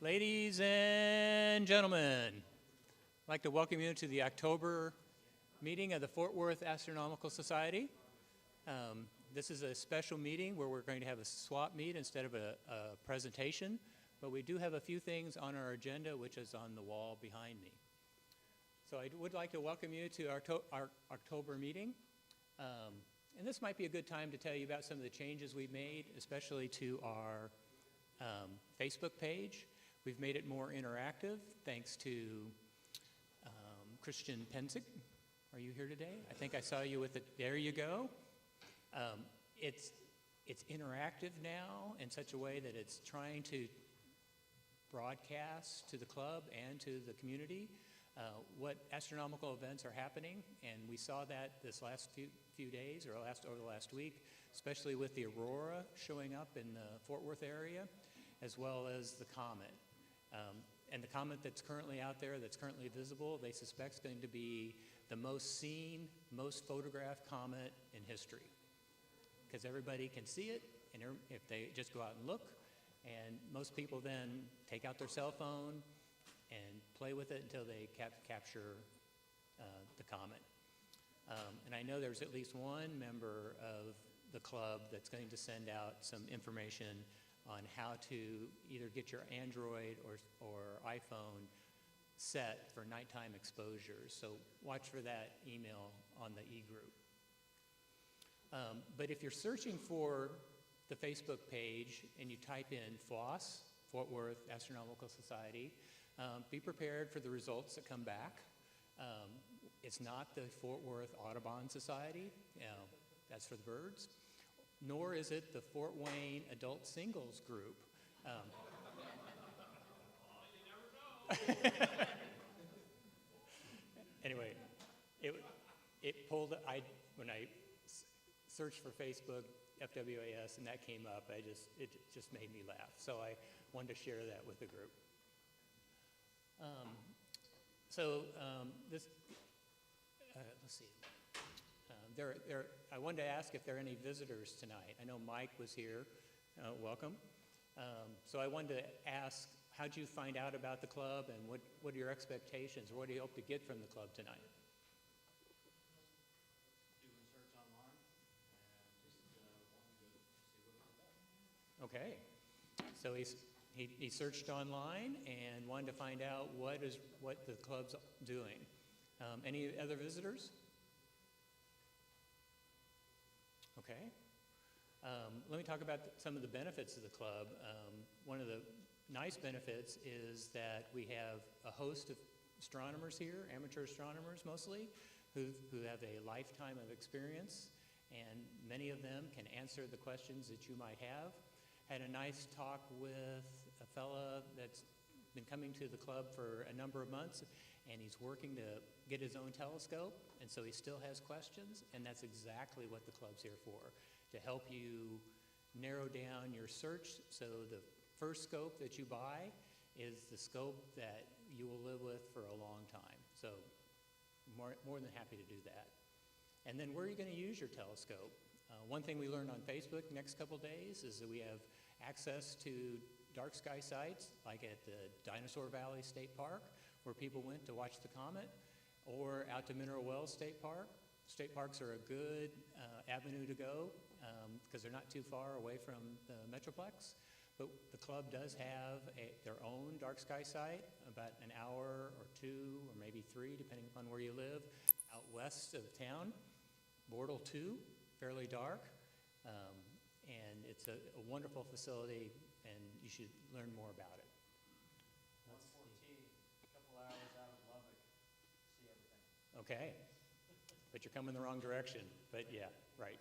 Ladies and gentlemen, I'd like to welcome you to the October meeting of the Fort Worth Astronomical Society. This is a special meeting where we're going to have a swap meet instead of a presentation, but we do have a few things on our agenda, which is on the wall behind me. So I would like to welcome you to our October meeting. And this might be a good time to tell you about some of the changes we've made, especially to our Facebook page. We've made it more interactive thanks to Christian Penzick. Are you here today? I think I saw you with it. There you go. It's interactive now in such a way that it's trying to broadcast to the club and to the community what astronomical events are happening, and we saw that this last few days, or over the last week, especially with the aurora showing up in the Fort Worth area, as well as the comet. And the comet that's currently out there, that's currently visible, they suspect is going to be the most seen, most photographed comet in history, because everybody can see it, and if they just go out and look, and most people then take out their cell phone and play with it until they capture the comet. And I know there's at least one member of the club that's going to send out some information on how to either get your Android or iPhone set for nighttime exposures. So watch for that email on the e-group. But if you're searching for the Facebook page and you type in FWAS, Fort Worth Astronomical Society, be prepared for the results that come back. It's not the Fort Worth Audubon Society, that's for the birds, nor is it the Fort Wayne Adult Singles Group. Anyway, it pulled, when I searched for Facebook, FWAS, and that came up, it just made me laugh. So I wanted to share that with the group. Let's see. I wanted to ask if there are any visitors tonight. I know Mike was here. Welcome. So I wanted to ask, how'd you find out about the club, and what are your expectations, or what do you hope to get from the club tonight? Doing search online, and just wanted to see what it was about. Okay. So he searched online and wanted to find out what the club's doing. Any other visitors? Okay. Let me talk about some of the benefits of the club. One of the nice benefits is that we have a host of astronomers here, amateur astronomers mostly, who have a lifetime of experience, and many of them can answer the questions that you might have. Had a nice talk with a fella that's been coming to the club for a number of months, and he's working to get his own telescope, and so he still has questions, and that's exactly what the club's here for, to help you narrow down your search. So the first scope that you buy is the scope that you will live with for a long time. So more than happy to do that. And then where are you going to use your telescope? One thing we learned on Facebook the next couple days is that we have access to dark sky sites, like at the Dinosaur Valley State Park, where people went to watch the comet, or out to Mineral Wells State Park. State parks are a good avenue to go because they're not too far away from the Metroplex. But the club does have their own dark sky site, about an hour or two, or maybe 3, depending upon where you live, out west of town. Bortle 2, fairly dark. And it's a wonderful facility, and you should learn more about it. 114, a couple hours out of Lubbock, see everything. Okay, but you're coming the wrong direction, but yeah, right.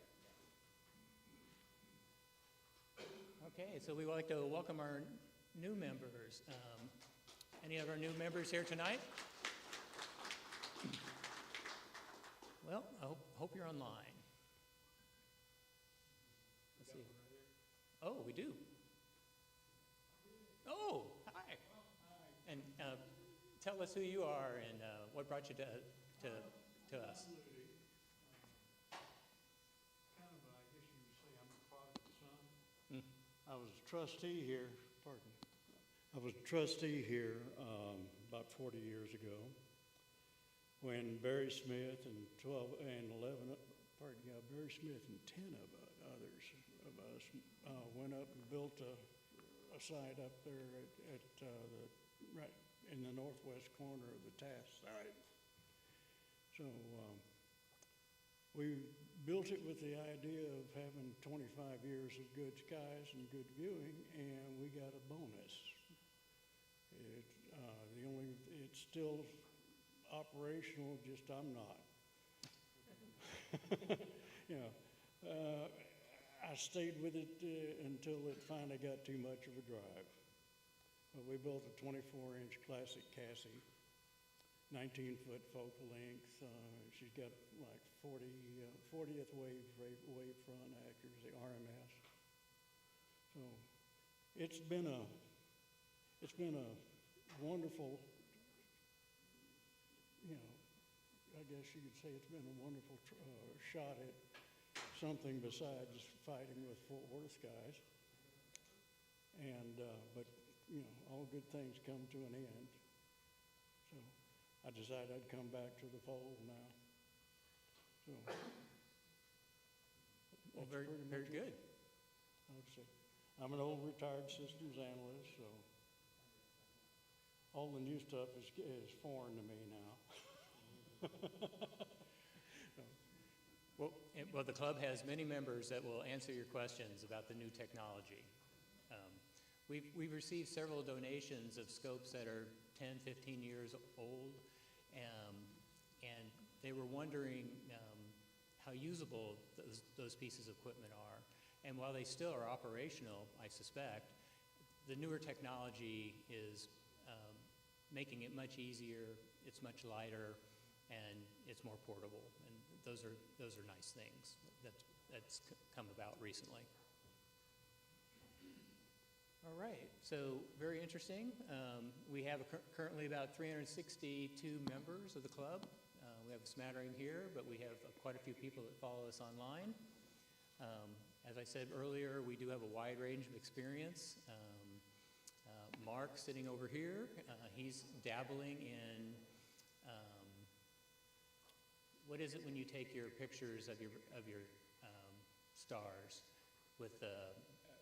Okay, so we would like to welcome our new members. Any of our new members here tonight? Well, I hope you're online. Let's see. Oh, we do. Oh, hi. And tell us who you are and what brought you to us. Kind of, I guess you would say I'm a prodigal son. I was a trustee here, pardon me, I was a trustee here about 40 years ago when Barry Smith and 11, Barry Smith and 10 of others of us went up and built a site up there right in the northwest corner of the task site. So we built it with the idea of having 25 years of good skies and good viewing, and we got a bonus. It's still operational, just I'm not. I stayed with it until it finally got too much of a drive. But we built a 24-inch classic Cassie, 19-foot focal length. She's got like 40th wavefront accuracy, RMS. So it's been a wonderful, I guess you could say it's been a wonderful shot at something besides fighting with Fort Worth guys. And but all good things come to an end. So I decided I'd come back to the fold now. So Well, very good. I'd say I'm an old retired systems analyst, so all the new stuff is foreign to me now. Well, the club has many members that will answer your questions about the new technology. We've received several donations of scopes that are 10, 15 years old, and they were wondering how usable those pieces of equipment are. And while they still are operational, I suspect, the newer technology is making it much easier, it's much lighter, and it's more portable. And those are nice things that's come about recently. All right, so very interesting. We have currently about 362 members of the club. We have a smattering here, but we have quite a few people that follow us online. As I said earlier, we do have a wide range of experience. Mark, sitting over here, he's dabbling in, what is it when you take your pictures of your stars with the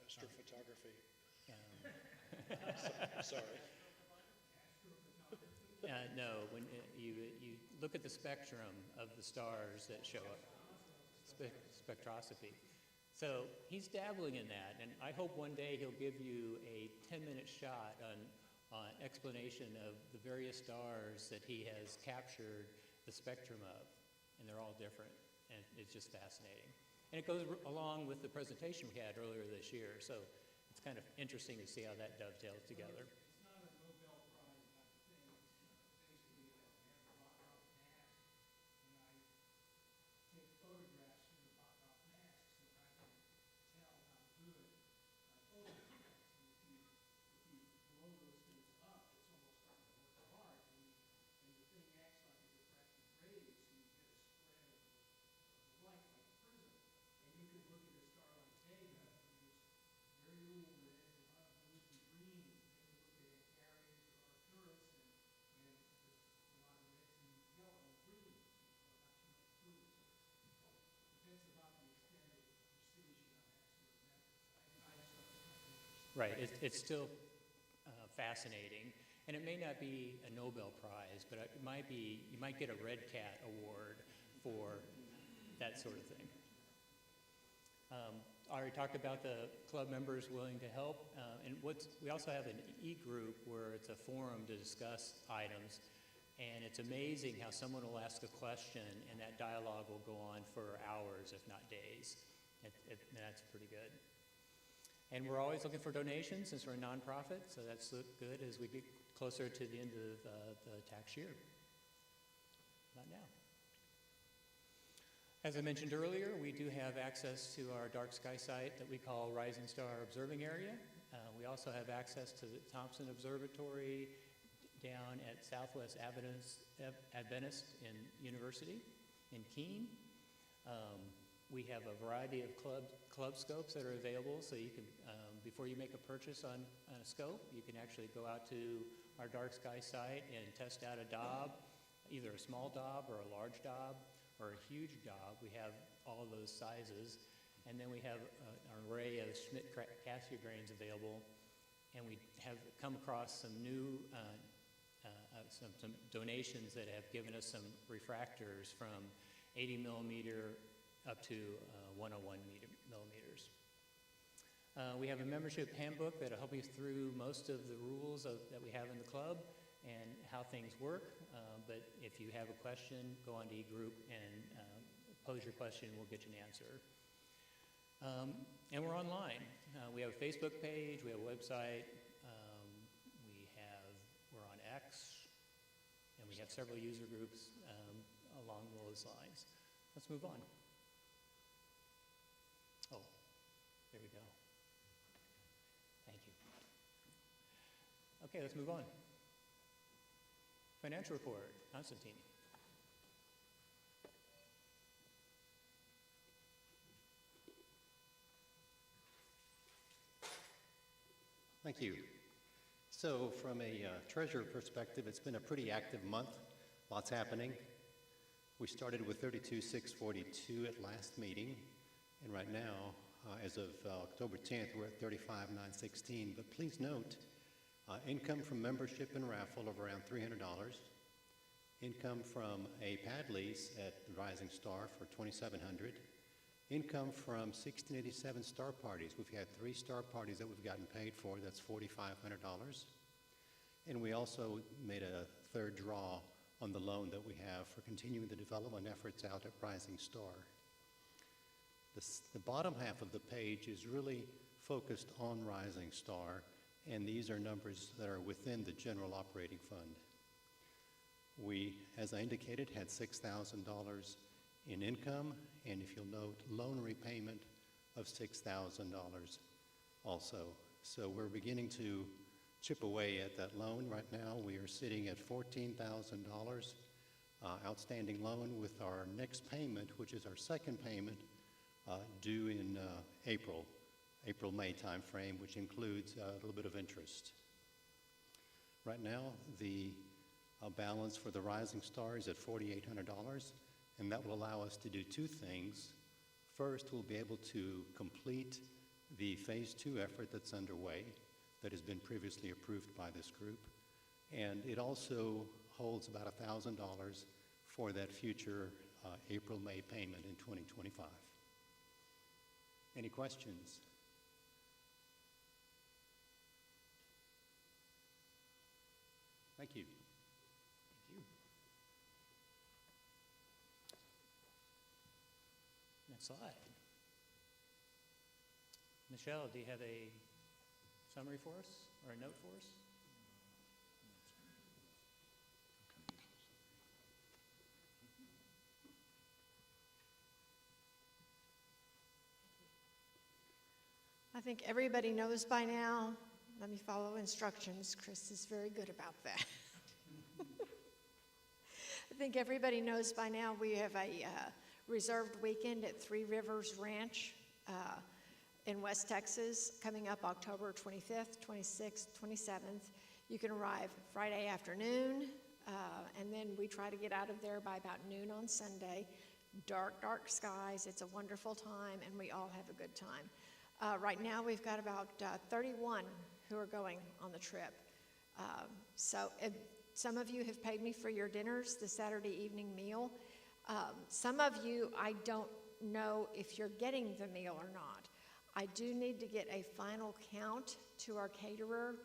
astrophotography. Sorry. No, when you look at the spectrum of the stars that show up, spectroscopy. So he's dabbling in that, and I hope one day he'll give you a 10-minute shot on explanation of the various stars that he has captured the spectrum of, and they're all different, and it's just fascinating. And it goes along with the presentation we had earlier this year, so it's kind of interesting to see how that dovetails together. It's not a Nobel Prize type of thing. It's basically I have a rock up mask, and I take photographs of the rock up masks, and I can tell how good my photographs. And if you blow those things up, it's almost like a work of art, and the thing acts like a diffractive ray, so you get a spread of light like a prism. And you can look at a star like Vega, and there's very little red, a lot of blues and greens, and then you look at Antares or Arcturus, and there's a lot of reds and yellow and greens, not too much blue. So that's about the extent of precision on X-ray methods. I just thought it was kind of interesting. Right, it's still fascinating, and it may not be a Nobel Prize, but it might be, you might get a Red Cat Award for that sort of thing. I already talked about the club members willing to help, and we also have an e-group where it's a forum to discuss items, and it's amazing how someone will ask a question and that dialogue will go on for hours, if not days. And that's pretty good. And we're always looking for donations since we're a nonprofit, so that's good as we get closer to the end of the tax year. Not now. As I mentioned earlier, we do have access to our dark sky site that we call Rising Star Observing Area. We also have access to the Thompson Observatory down at Southwest Adventist University in Keene. We have a variety of club scopes that are available, so you can before you make a purchase on a scope, you can actually go out to our dark sky site and test out a daub, either a small daub or a large daub or a huge daub. We have all of those sizes. And then we have an array of Schmidt-Cassia grains available. And we have come across some new some donations that have given us some refractors from 80 millimeter up to 101 millimeters. We have a membership handbook that'll help you through most of the rules that we have in the club and how things work. But if you have a question, go on to eGroup and pose your question, we'll get you an answer. And we're online. We have a Facebook page, we have a website, we're on X, and we have several user groups along those lines. Let's move on. Oh, there we go. Thank you. Okay, let's move on. Financial report, Constantine. Thank you. So from a treasurer perspective, it's been a pretty active month. Lots happening. We started with 32,642 at last meeting, and right now, as of October 10th, we're at 35,916. But please note, income from membership and raffle of around $300. Income from a pad lease at Rising Star for $2,700. Income from 1687 star parties. We've had 3 star parties that we've gotten paid for. That's $4,500. And we also made a third draw on the loan that we have for continuing the development efforts out at Rising Star. The bottom half of the page is really focused on Rising Star, and these are numbers that are within the general operating fund. We, as I indicated, had $6,000 in income, and if you'll note, loan repayment of $6,000 also. So we're beginning to chip away at that loan. Right now, we are sitting at $14,000 outstanding loan with our next payment, which is our second payment, due in April-May timeframe, which includes a little bit of interest. Right now, the balance for the Rising Star is at $4,800, and that will allow us to do 2 things. First, we'll be able to complete the Phase 2 effort that's underway that has been previously approved by this group, and it also holds about $1,000 for that future April-May payment in 2025. Any questions? Thank you. Thank you. Next slide. Michelle, do you have a summary for us or a note for us? I think everybody knows by now. Let me follow instructions. Chris is very good about that. I think everybody knows by now we have a reserved weekend at Three Rivers Ranch in West Texas coming up October 25th, 26th, 27th. You can arrive Friday afternoon, and then we try to get out of there by about noon on Sunday. Dark, dark skies. It's a wonderful time, and we all have a good time. Right now, we've got about 31 who are going on the trip. So some of you have paid me for your dinners, the Saturday evening meal. Some of you, I don't know if you're getting the meal or not. I do need to get a final count to our caterer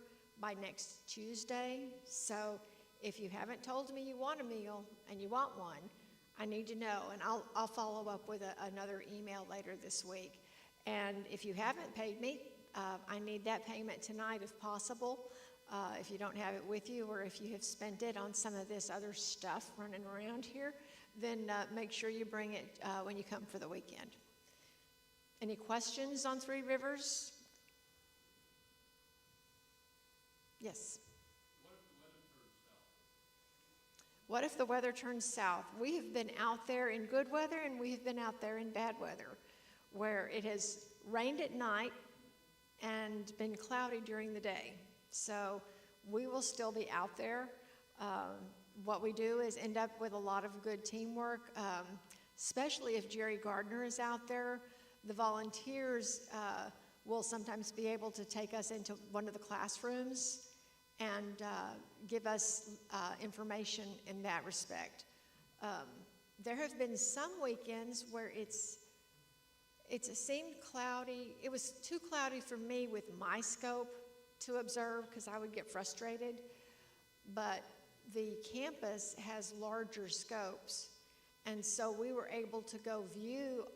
by next Tuesday. So if you haven't told me you want a meal and you want one, I need to know, and I'll follow up with another email later this week. And if you haven't paid me, I need that payment tonight if possible. If you don't have it with you, or if you have spent it on some of this other stuff running around here, then make sure you bring it when you come for the weekend. Any questions on Three Rivers? Yes? What if the weather turns south? We have been out there in good weather, and we have been out there in bad weather, where it has rained at night and been cloudy during the day. So we will still be out there. What we do is end up with a lot of good teamwork, especially if Jerry Gardner is out there. The volunteers will sometimes be able to take us into one of the classrooms and give us information in that respect. There have been some weekends where it seemed cloudy. It was too cloudy for me with my scope to observe because I would get frustrated. But the campus has larger scopes, and so we were able to go view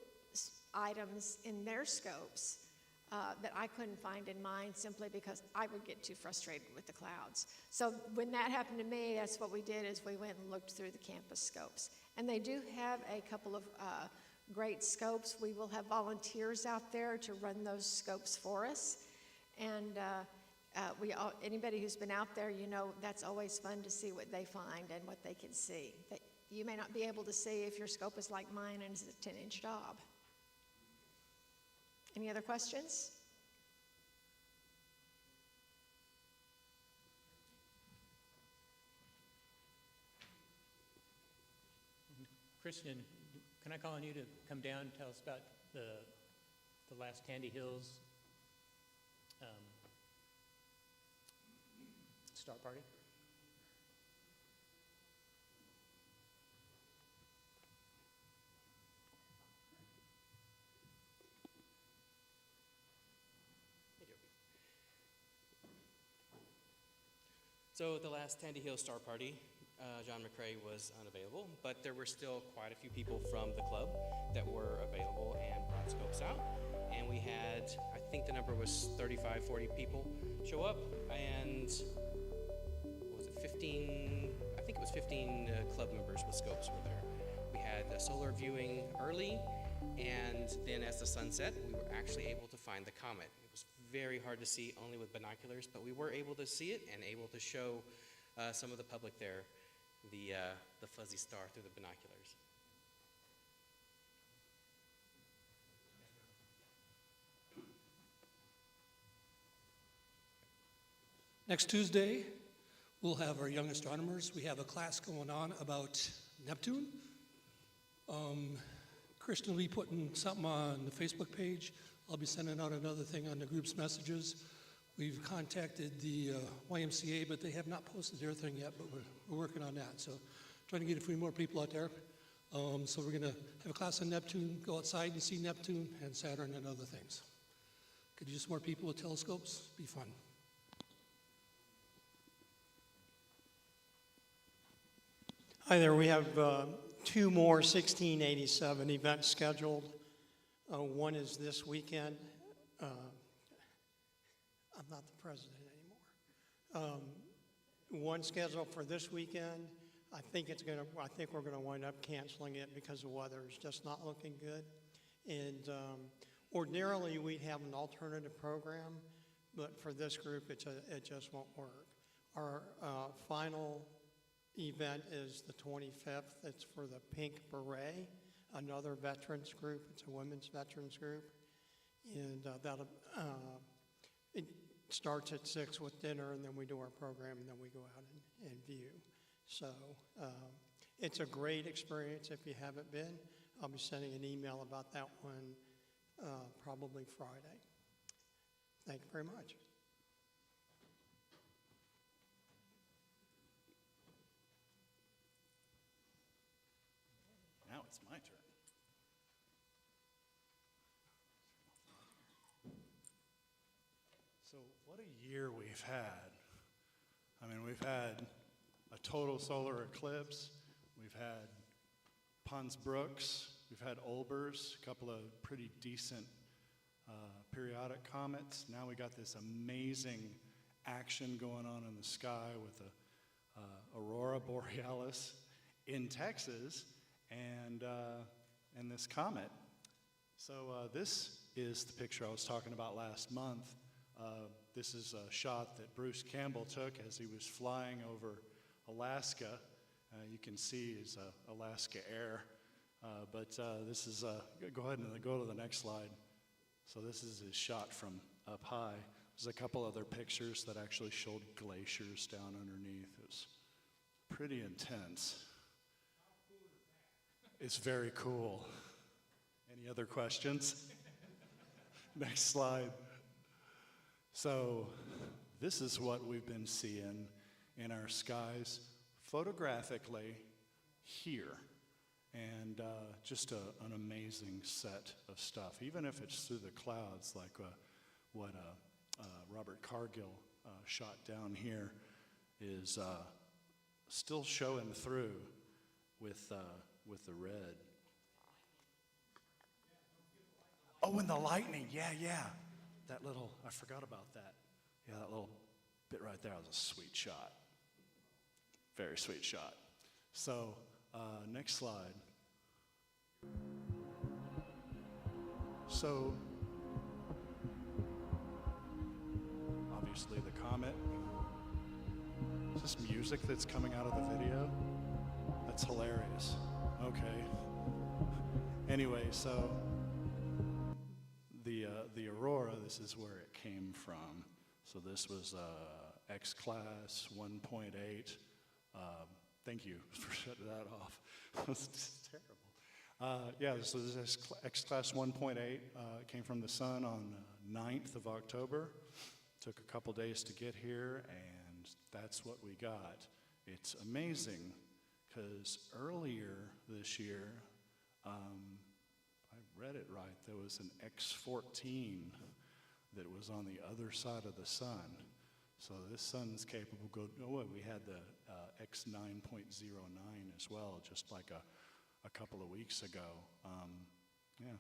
items in their scopes that I couldn't find in mine simply because I would get too frustrated with the clouds. So when that happened to me, that's what we did is we went and looked through the campus scopes. And they do have a couple of great scopes. We will have volunteers out there to run those scopes for us. And anybody who's been out there, you know that's always fun to see what they find and what they can see. That you may not be able to see if your scope is like mine and it's a 10-inch daub. Any other questions? Christian, can I call on you to come down and tell us about the last Tandy Hills Star Party? So at the last Tandy Hill Star Party, John McCrae was unavailable, but there were still quite a few people from the club that were available and brought scopes out. And we had, I think the number was 35, 40 people show up, and what was it, 15, I think it was 15 club members with scopes were there. We had a solar viewing early, and then as the sun set, we were actually able to find the comet. It was very hard to see only with binoculars, but we were able to see it and able to show some of the public there the fuzzy star through the binoculars. Next Tuesday, we'll have our young astronomers. We have a class going on about Neptune. Christian will be putting something on the Facebook page. I'll be sending out another thing on the group's messages. We've contacted the YMCA, but they have not posted their thing yet, but we're working on that. So trying to get a few more people out there. So we're gonna have a class on Neptune, go outside and see Neptune and Saturn and other things. Could use more people with telescopes, be fun. Hi there, we have two more 1687 events scheduled. One is this weekend. I'm not the president anymore. One scheduled for this weekend. I think we're gonna wind up canceling it because the weather is just not looking good. And ordinarily we'd have an alternative program, but for this group it just won't work. Our final event is the 25th. It's for the Pink Beret, another veterans group. It's a women's veterans group. And it starts at 6 with dinner, and then we do our program, and then we go out and view. So it's a great experience if you haven't been. I'll be sending an email about that one probably Friday. Thank you very much. Now it's my turn. So what a year we've had. I mean, we've had a total solar eclipse. We've had Pons Brooks. We've had Olbers, a couple of pretty decent periodic comets. Now we got this amazing action going on in the sky with the Aurora Borealis in Texas and this comet. So this is the picture I was talking about last month. This is a shot that Bruce Campbell took as he was flying over Alaska. You can see his Alaska Air. But this is, go ahead and go to the next slide. So this is his shot from up high. There's a couple other pictures that actually showed glaciers down underneath. It was pretty intense. It's very cool. Any other questions? Next slide. So this is what we've been seeing in our skies photographically here. And just an amazing set of stuff, even if it's through the clouds, like what Robert Cargill shot down here is still showing through with the red. Oh, and the lightning, yeah. That little, I forgot about that. Yeah, that little bit right there was a sweet shot. Very sweet shot. So, next slide. So, obviously the comet. Is this music that's coming out of the video? That's hilarious. Okay. Anyway, so the aurora, this is where it came from. So this was X-class 1.8. Thank you for shutting that off. That's just terrible. Yeah, so this is X-class 1.8. Came from the sun on 9th of October. Took a couple days to get here, and that's what we got. It's amazing, because earlier this year, I read it right, there was an X-14 that was on the other side of the sun. So this sun's capable we had the X9.09 as well, just like a couple of weeks ago. Yeah,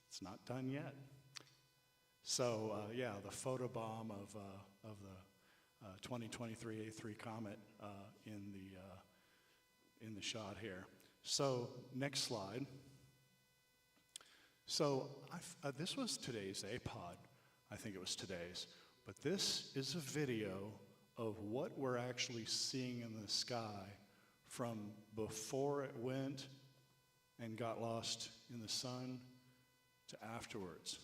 it's not done yet. So yeah, the photobomb of the 2023 A3 comet in the shot here. So next slide. So this was today's APOD. I think it was today's. But this is a video of what we're actually seeing in the sky from before it went and got lost in the sun to afterwards.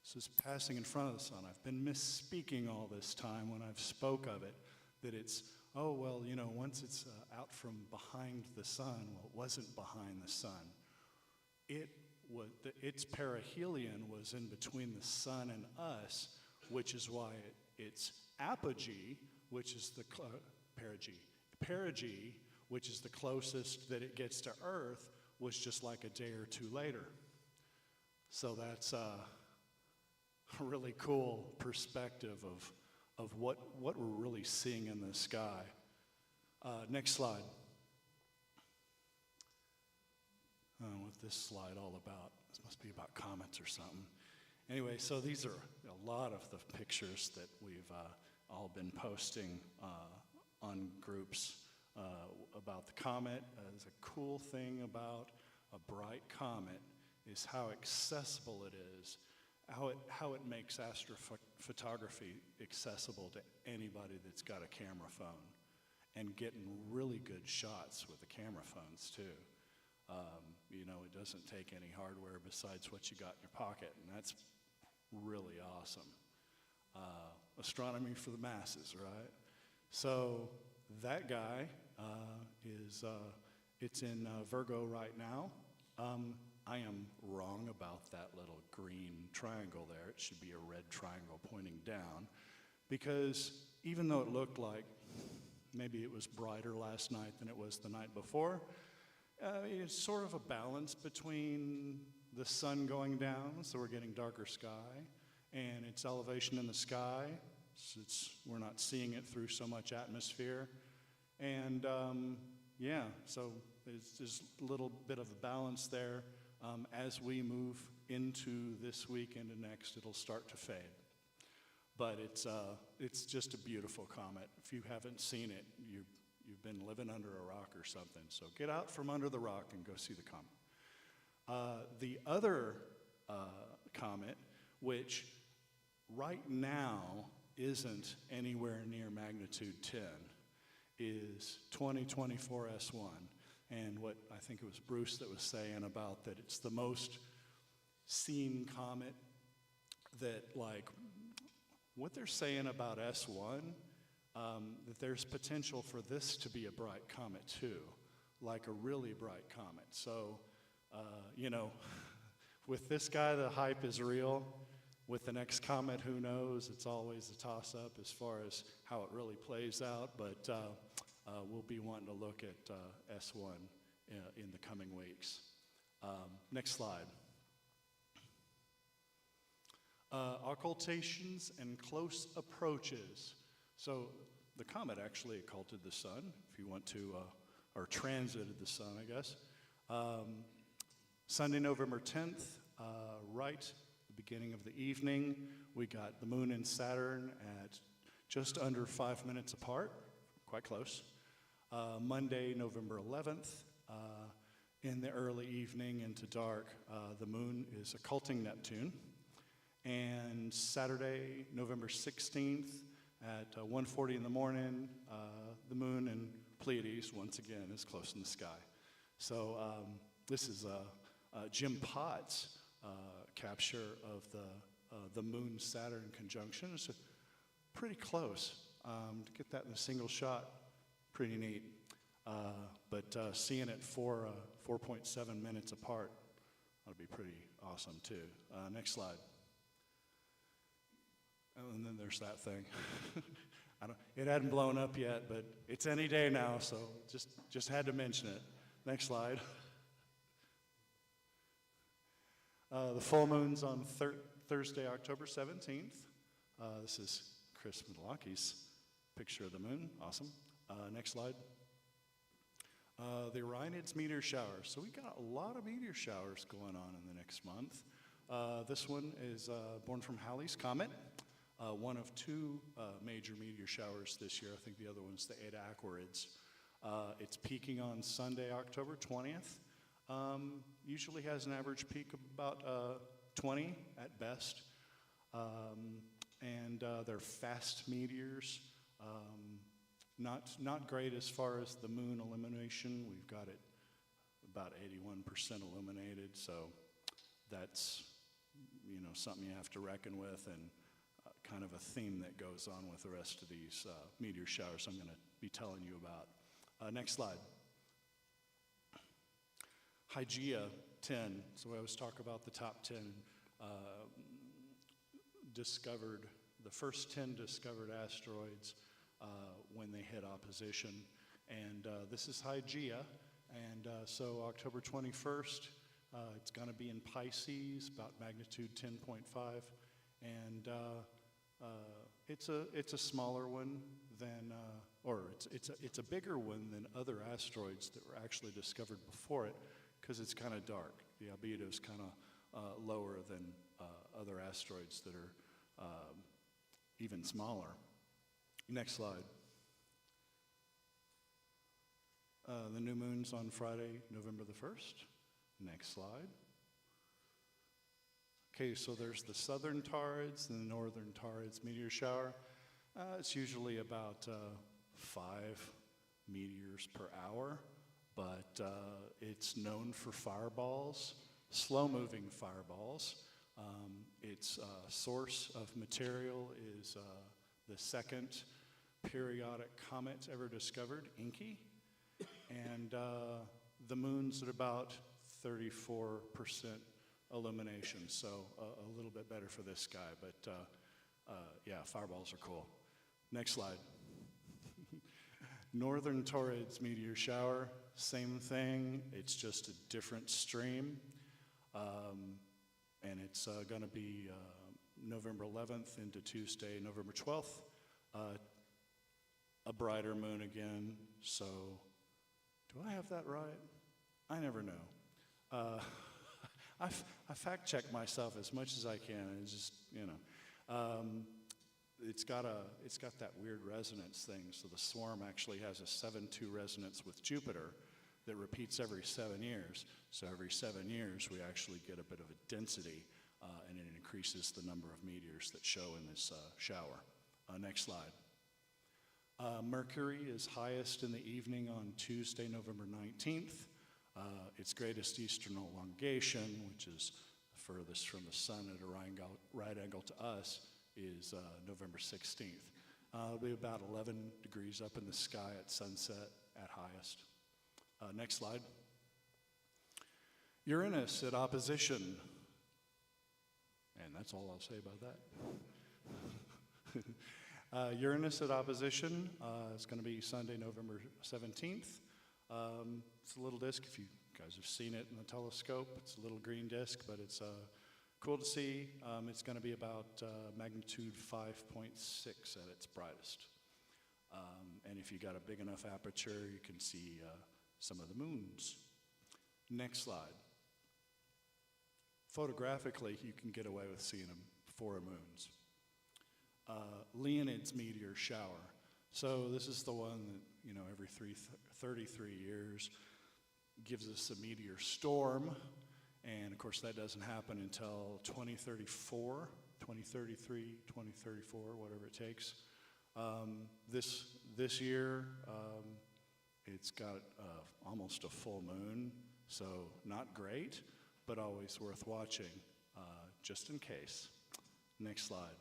So it's passing in front of the sun. I've been misspeaking all this time when I've spoke of it, that it's, oh, well, you know, once it's out from behind the sun, well, it wasn't behind the sun. Its perihelion was in between the sun and us, which is why its apogee, which is the perigee, which is the closest that it gets to Earth, was just like a day or two later. So that's a really cool perspective of what we're really seeing in the sky. Next slide. What's this slide all about? This must be about comets or something. Anyway, so these are a lot of the pictures that we've all been posting on groups about the comet. There's a cool thing about a bright comet is how accessible it is, how it makes astrophotography accessible to anybody that's got a camera phone, and getting really good shots with the camera phones too. You know, it doesn't take any hardware besides what you got in your pocket, and that's really awesome. Astronomy for the masses, right? So that guy it's in Virgo right now. I am wrong about that little green triangle there. It should be a red triangle pointing down, because even though it looked like maybe it was brighter last night than it was the night before, it's sort of a balance between the sun going down, so we're getting darker sky, and its elevation in the sky, so we're not seeing it through so much atmosphere. And yeah, so there's a little bit of a balance there. As we move into this week into next, it'll start to fade. But it's just a beautiful comet. If you haven't seen it, you've been living under a rock or something. So get out from under the rock and go see the comet. The other comet, which right now isn't anywhere near magnitude 10, is 2024 S1. And what I think it was Bruce that was saying about that it's the most seen comet that, like, what they're saying about S1, that there's potential for this to be a bright comet too, like a really bright comet. So, you know, with this guy, the hype is real. With the next comet, who knows? It's always a toss-up as far as how it really plays out, but we'll be wanting to look at S1 in the coming weeks. Next slide. Occultations and close approaches. So the comet actually occulted the sun, if you want to, or transited the sun, I guess. Sunday, November 10th, right at the beginning of the evening, we got the moon and Saturn at just under 5 minutes apart, quite close. Monday, November 11th, in the early evening into dark, the moon is occulting Neptune. And Saturday, November 16th, at 1:40 in the morning, the moon and Pleiades, once again, is close in the sky. So this is Jim Pott's capture of the Moon-Saturn conjunction. It's pretty close. To get that in a single shot, pretty neat. But seeing it 4.7 minutes apart, that'll be pretty awesome too. Next slide. And then there's that thing. It hadn't blown up yet, but it's any day now, so just had to mention it. Next slide. The full moon's on Thursday, October 17th. This is Chris Midlocky's picture of the moon. Awesome. Next slide. The Orionids meteor showers. So we got a lot of meteor showers going on in the next month. This one is born from Halley's Comet. One of two major meteor showers this year. I think the other one's the Eta Aquarids. It's peaking on Sunday, October 20th. Usually has an average peak of about 20 at best. And they're fast meteors. Not great as far as the moon illumination. We've got it about 81% illuminated, so that's, you know, something you have to reckon with, and kind of a theme that goes on with the rest of these meteor showers I'm going to be telling you about. Next slide. Hygeia 10. So I always talk about the top 10 the first 10 discovered asteroids when they hit opposition. And this is Hygeia. And so October 21st, it's going to be in Pisces, about magnitude 10.5. And it's a smaller one than, or it's a bigger one than other asteroids that were actually discovered before it, because it's kind of dark. The albedo is kind of lower than other asteroids that are even smaller. Next slide. The new moon's on Friday, November the 1st. Next slide. Okay, so there's the southern Taurids and the northern Taurids meteor shower. It's usually about 5 meteors per hour, but it's known for fireballs, slow-moving fireballs. Its source of material is the second periodic comet ever discovered, Encke, and the moon's at about 34% illumination, so a little bit better for this guy, but yeah, fireballs are cool. Next slide. Northern Taurids meteor shower, same thing, it's just a different stream, and it's going to be November 11th into Tuesday, November 12th. A brighter moon again, so do I have that right? I never know. I fact check myself as much as I can, and just, you know, it's got that weird resonance thing. So the swarm actually has a 7-2 resonance with Jupiter that repeats every 7 years. So every 7 years we actually get a bit of a density, and it increases the number of meteors that show in this shower. Next slide. Mercury is highest in the evening on Tuesday, November 19th. Its greatest eastern elongation, which is furthest from the sun at a right angle to us, is November 16th. It'll be about 11 degrees up in the sky at sunset at highest. Next slide. Uranus at opposition. And that's all I'll say about that. Uranus at opposition is going to be Sunday, November 17th. It's a little disk, if you guys have seen it in the telescope. It's a little green disk, but it's cool to see. It's going to be about magnitude 5.6 at its brightest. And if you got a big enough aperture, you can see some of the moons. Next slide. Photographically, you can get away with seeing them 4 moons. Leonid's meteor shower. So this is the one that, you know, every 33 years gives us a meteor storm. And of course, that doesn't happen until 2034, 2033, 2034, whatever it takes. This year, it's got almost a full moon, so not great, but always worth watching, just in case. Next slide.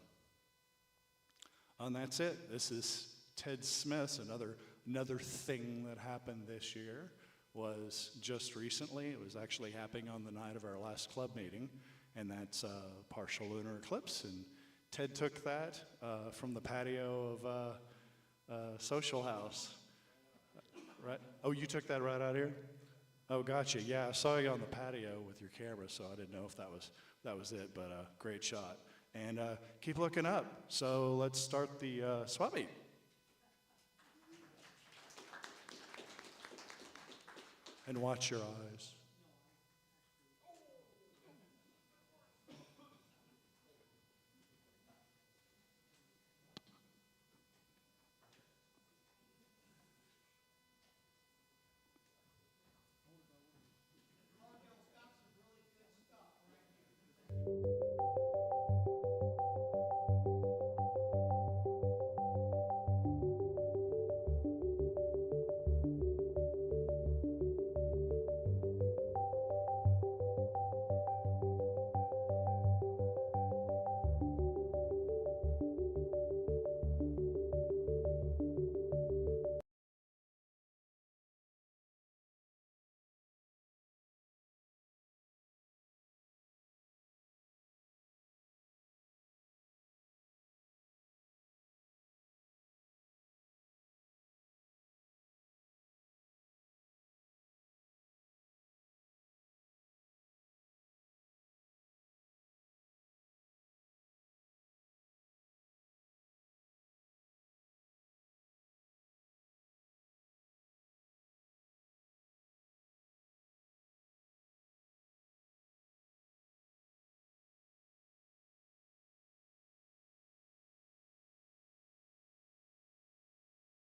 And that's it. This is Ted Smith's. Another thing that happened this year was just recently. It was actually happening on the night of our last club meeting, and that's partial lunar eclipse. And Ted took that from the patio of Social House. Right? Oh, you took that right out here? Oh, gotcha. Yeah, I saw you on the patio with your camera, so I didn't know if that was it, but great shot. And keep looking up. So let's start the swap meet. And watch your eyes.